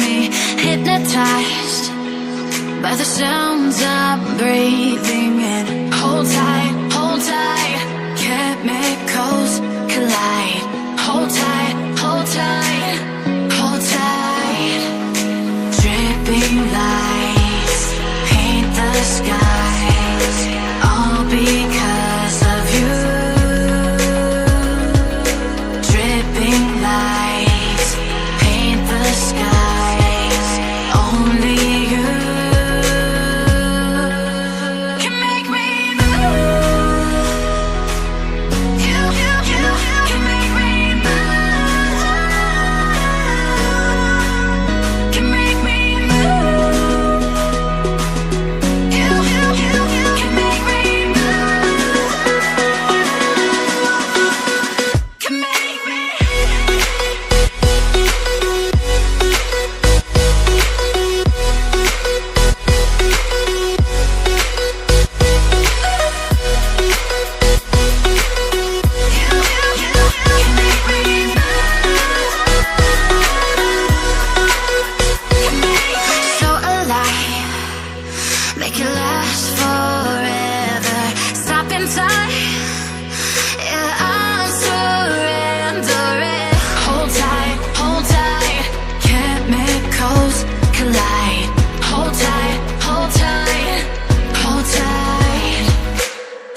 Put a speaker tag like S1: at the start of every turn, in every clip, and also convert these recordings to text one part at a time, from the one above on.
S1: me hypnotized by the sounds I'm breathing in. Hold tight, chemicals collide. Hold tight, hold tight, hold tight. Dripping lights paint the skies, all because of you. Dripping lights paint the skies, only you can make me move. You can make me move. Can make me move. You can make me move. Can make me. So alive, make it last forever. Stop in time, yeah, I'm surrendering. Hold tight, chemicals collide. Hold tight, hold tight, hold tight.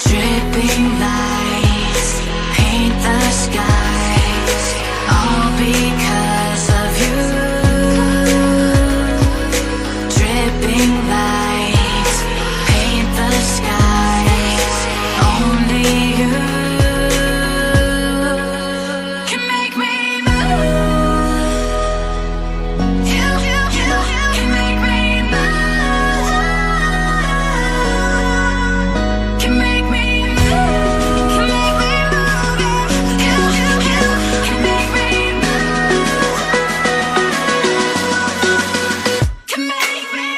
S1: Dripping lights paint the skies, all because of you. Dripping lights paint the skies, only you can make me move. You can make me move. Can make me move. Can make me move. You can make me move. Can make me.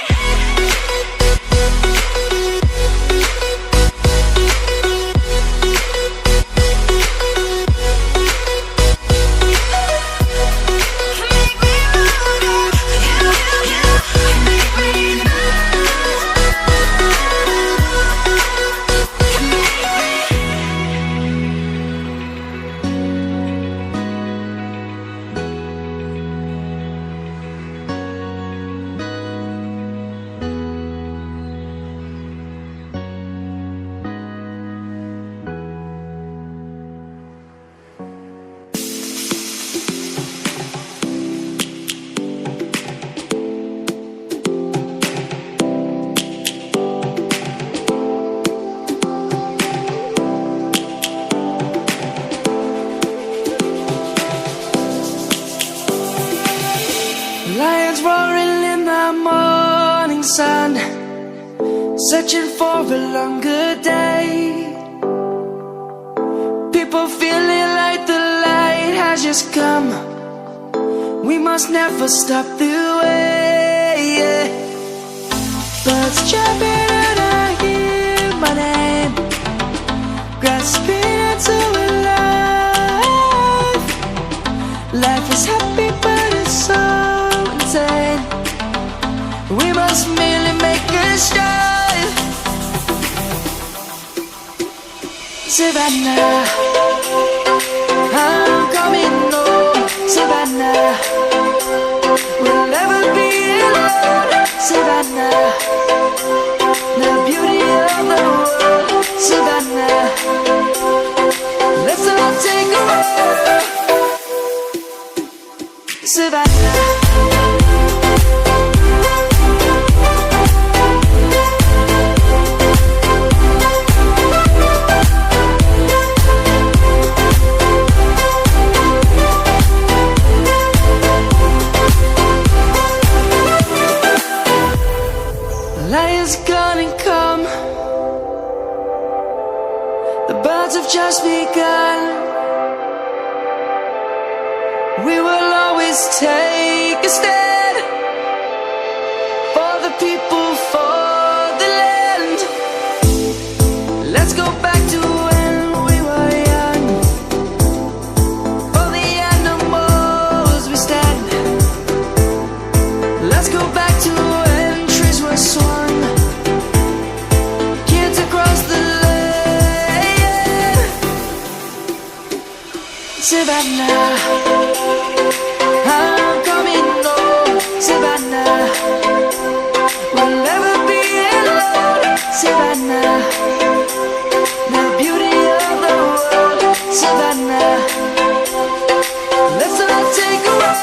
S2: Lions roaring in the morning sun, searching for a longer day. People feeling like the light has just come. We must never stop the way. Birds chirping and I hear my name, grasping into a life. Life is happy but it's so insane. We must merely make a strive. Savannah, I'm coming home. Savannah, we'll never be alone. Savannah, the beauty of the world. Savannah, let's all take a walk. Savannah. Lion's gonna come. The birds have just begun. We will always take a stand for the people, for the land. Let's go back to when we were young. For the animals we stand. back to when trees were swung, kids across the lane. Savannah, I'm coming home. Savannah, we'll never be alone. Savannah, the beauty of the world. Savannah, let's all take a walk.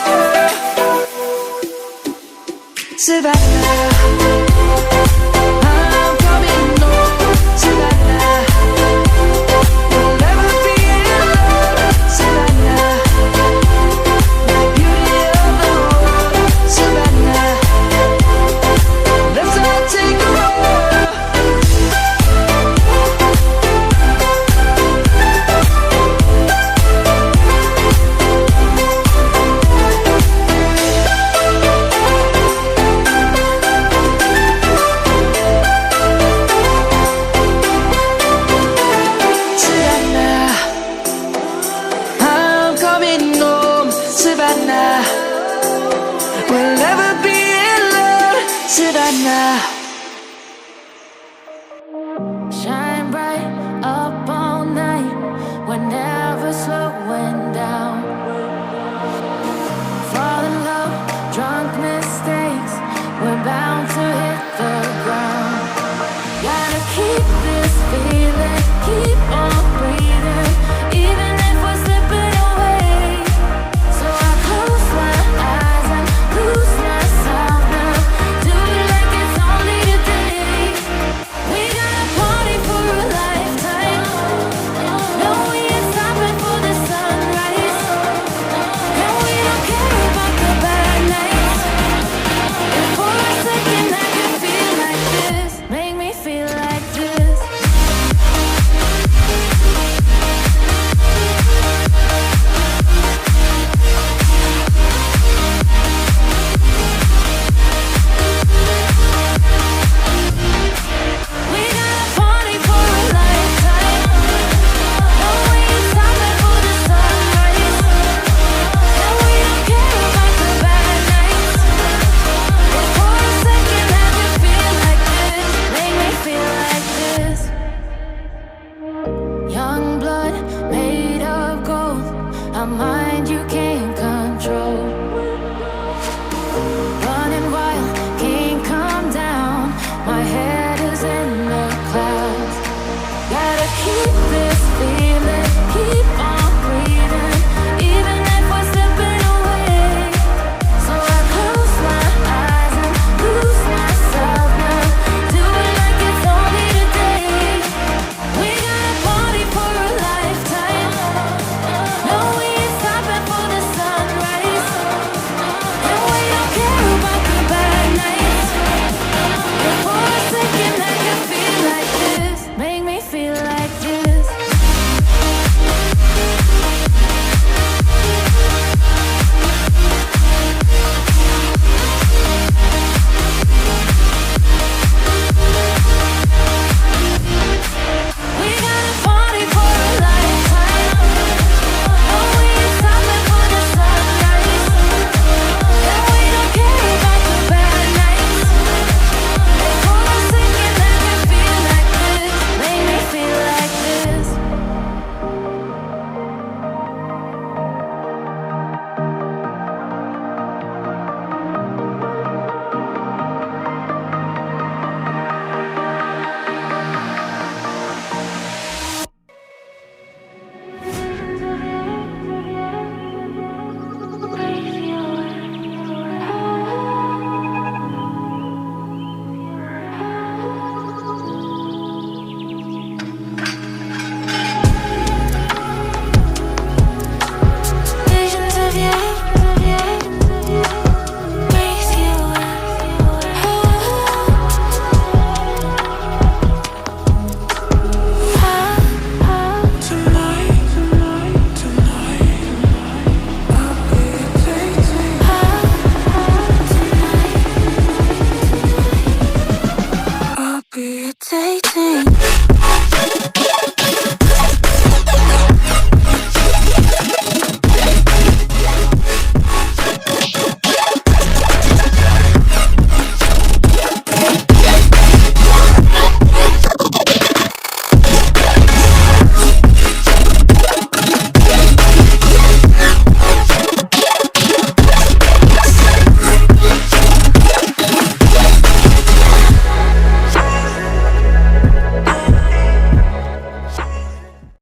S2: Savannah, I'm coming home. Savannah, we'll never be alone. Savannah, the beauty of the world. Savannah, let's all take a walk. Savannah, I'm coming home. Savannah, we'll never be alone. Savannah.